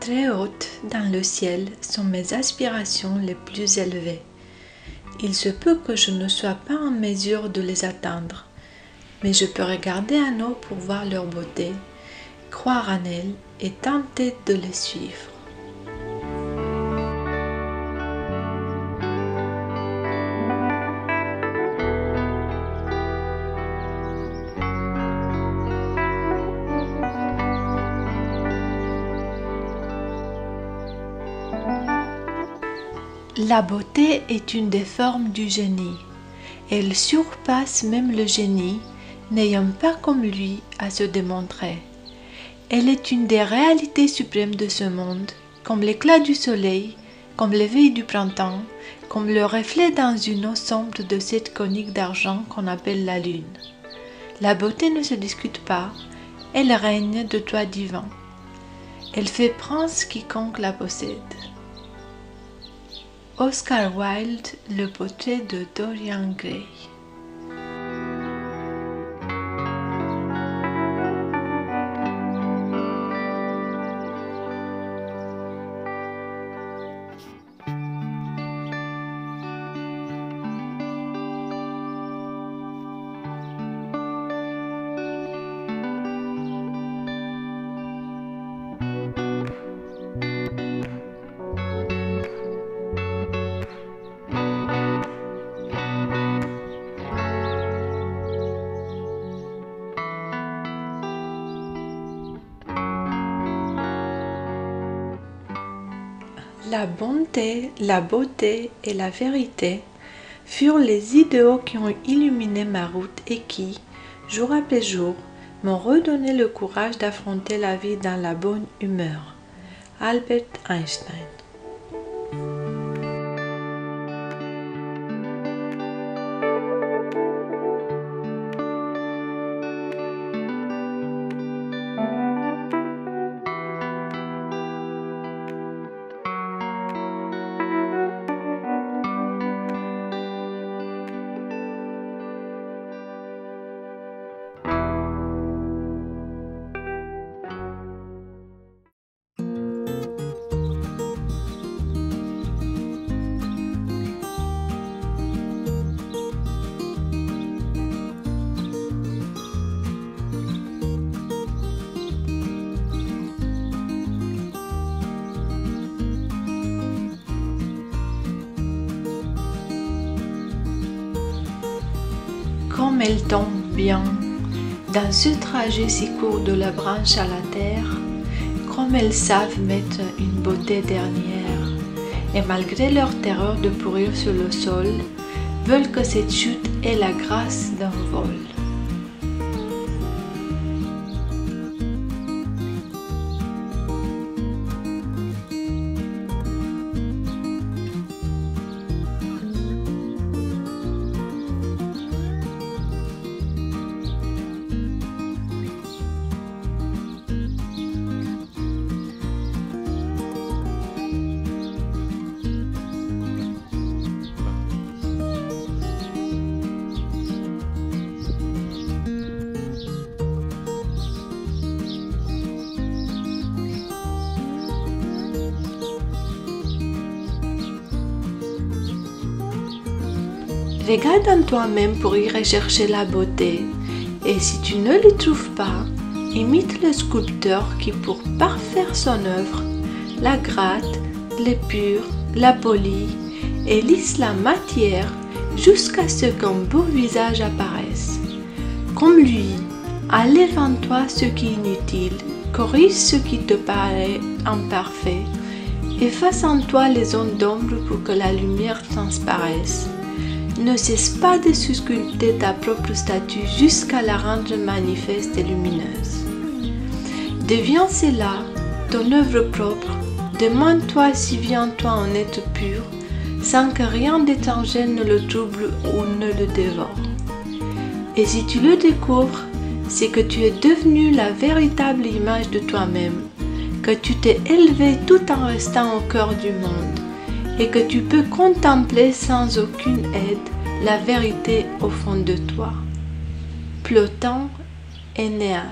Très hautes dans le ciel sont mes aspirations les plus élevées. Il se peut que je ne sois pas en mesure de les atteindre, mais je peux regarder en haut pour voir leur beauté, croire en elles et tenter de les suivre. La beauté est une des formes du génie. Elle surpasse même le génie, n'ayant pas comme lui à se démontrer. Elle est une des réalités suprêmes de ce monde, comme l'éclat du soleil, comme l'éveil du printemps, comme le reflet dans une eau sombre de cette conique d'argent qu'on appelle la lune. La beauté ne se discute pas, elle règne de droit divin. Elle fait prince quiconque la possède. Oscar Wilde, le portrait de Dorian Gray. La bonté, la beauté et la vérité furent les idéaux qui ont illuminé ma route et qui, jour après jour, m'ont redonné le courage d'affronter la vie dans la bonne humeur. Albert Einstein. Comme elles tombent bien dans ce trajet si court de la branche à la terre, comme elles savent mettre une beauté dernière, et malgré leur terreur de pourrir sur le sol, veulent que cette chute ait la grâce d'un vol. Regarde en toi-même pour y rechercher la beauté, et si tu ne l'y trouves pas, imite le sculpteur qui, pour parfaire son œuvre, la gratte, l'épure, la polit et lisse la matière jusqu'à ce qu'un beau visage apparaisse. Comme lui, enlève en toi ce qui est inutile, corrige ce qui te paraît imparfait, efface en toi les zones d'ombre pour que la lumière transparaisse. Ne cesse pas de sculpter ta propre statue jusqu'à la rendre manifeste et lumineuse. Deviens cela, ton œuvre propre, demande-toi si vient en toi un être pur, sans que rien d'étranger ne le trouble ou ne le dévore. Et si tu le découvres, c'est que tu es devenu la véritable image de toi-même, que tu t'es élevé tout en restant au cœur du monde, et que tu peux contempler sans aucune aide la vérité au fond de toi. Plotin, Énéade.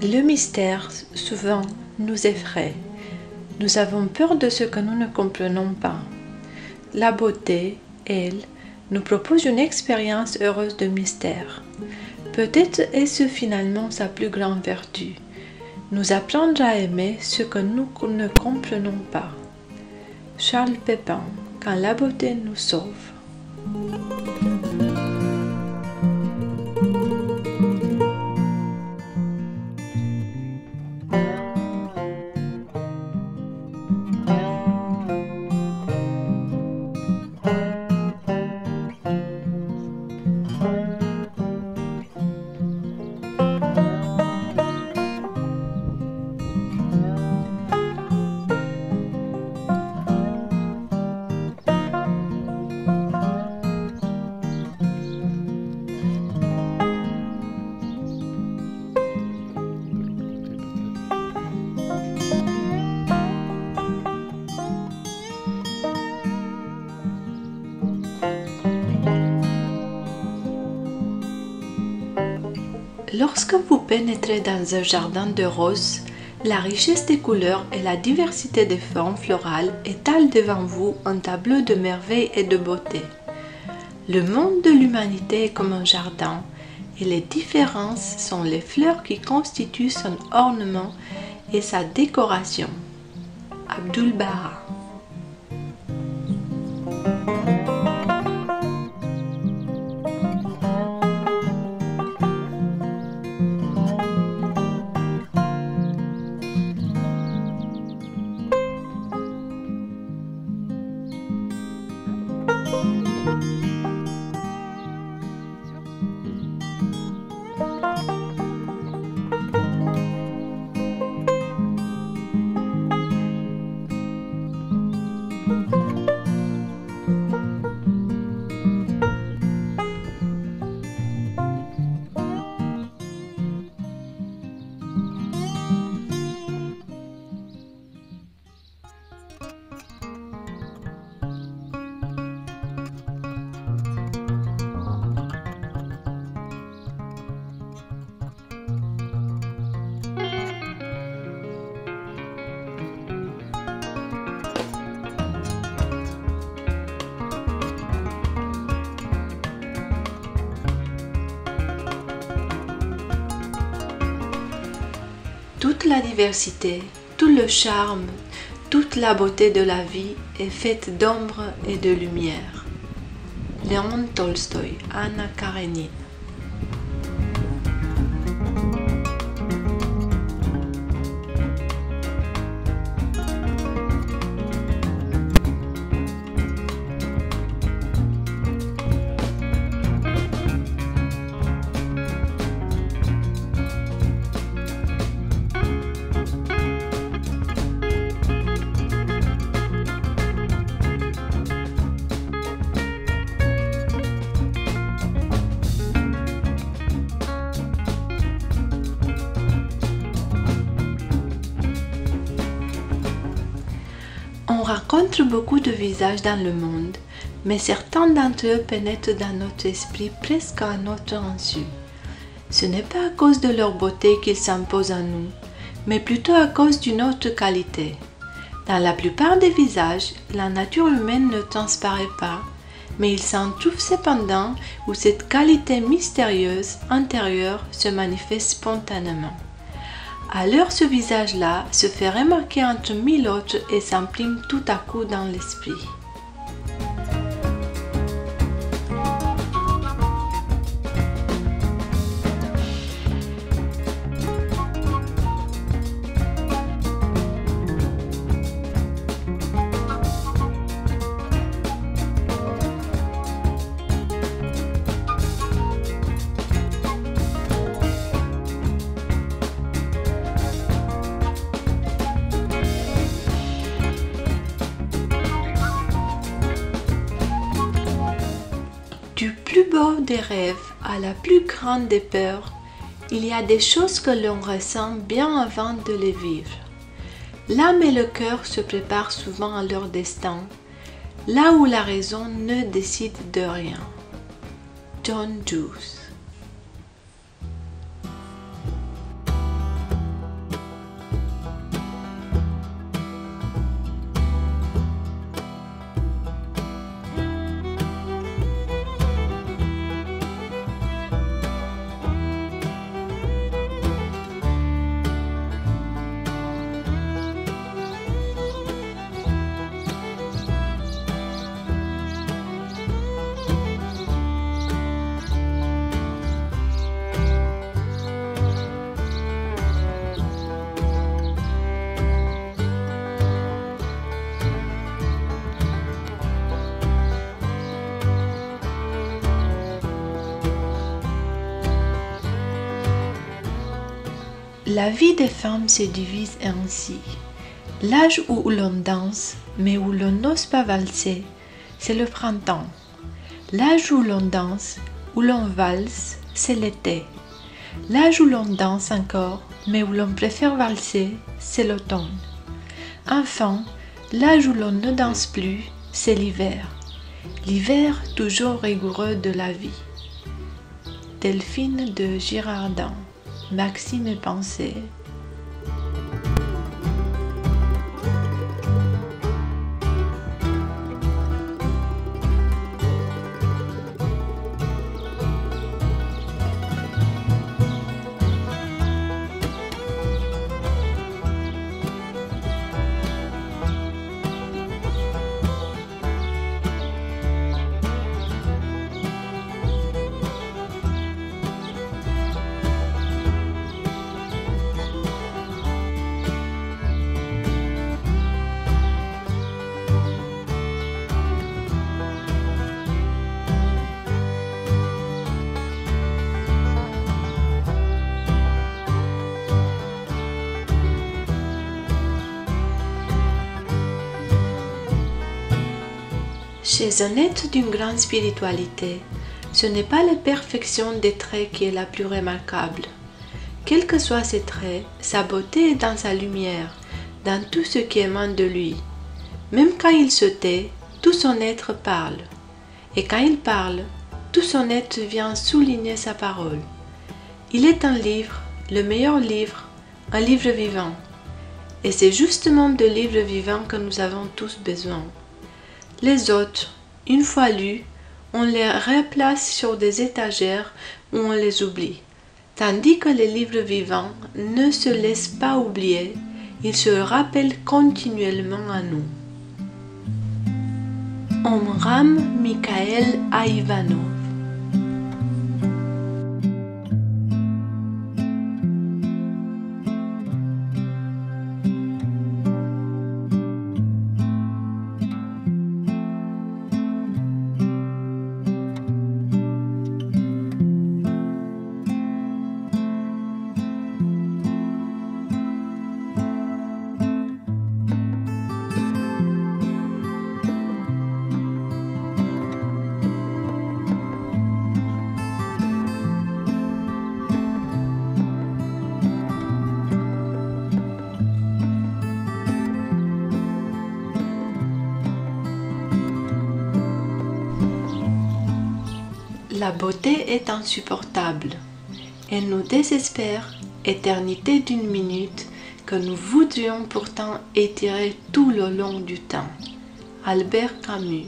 Le mystère, souvent, nous effraie. Nous avons peur de ce que nous ne comprenons pas. La beauté, elle, nous propose une expérience heureuse de mystère. Peut-être est-ce finalement sa plus grande vertu, nous apprendre à aimer ce que nous ne comprenons pas. Charles Pépin, Quand la beauté nous sauve. Lorsque vous pénétrez dans un jardin de roses, la richesse des couleurs et la diversité des formes florales étalent devant vous un tableau de merveille et de beauté. Le monde de l'humanité est comme un jardin, et les différences sont les fleurs qui constituent son ornement et sa décoration. Abdul Baha. Toute la diversité, tout le charme, toute la beauté de la vie est faite d'ombre et de lumière. Léon Tolstoï, Anna Karénine. On rencontre beaucoup de visages dans le monde, mais certains d'entre eux pénètrent dans notre esprit presque à notre insu. Ce n'est pas à cause de leur beauté qu'ils s'imposent à nous, mais plutôt à cause d'une autre qualité. Dans la plupart des visages, la nature humaine ne transparaît pas, mais il s'en trouve cependant où cette qualité mystérieuse intérieure se manifeste spontanément. Alors ce visage-là se fait remarquer entre mille autres et s'imprime tout à coup dans l'esprit. Du plus beau des rêves à la plus grande des peurs, il y a des choses que l'on ressent bien avant de les vivre. L'âme et le cœur se préparent souvent à leur destin, là où la raison ne décide de rien. John Joyce. La vie des femmes se divise ainsi. L'âge où l'on danse, mais où l'on n'ose pas valser, c'est le printemps. L'âge où l'on danse, où l'on valse, c'est l'été. L'âge où l'on danse encore, mais où l'on préfère valser, c'est l'automne. Enfin, l'âge où l'on ne danse plus, c'est l'hiver. L'hiver toujours rigoureux de la vie. Delphine de Girardin. Maxime et Pensée. Chez un être d'une grande spiritualité, ce n'est pas la perfection des traits qui est la plus remarquable. Quels que soient ses traits, sa beauté est dans sa lumière, dans tout ce qui émane de lui. Même quand il se tait, tout son être parle. Et quand il parle, tout son être vient souligner sa parole. Il est un livre, le meilleur livre, un livre vivant. Et c'est justement de livres vivants que nous avons tous besoin. Les autres, une fois lus, on les replace sur des étagères où on les oublie, tandis que les livres vivants ne se laissent pas oublier, ils se rappellent continuellement à nous. Omram Mikhaël Aïvanov. La beauté est insupportable. Elle nous désespère, éternité d'une minute que nous voudrions pourtant étirer tout le long du temps. Albert Camus.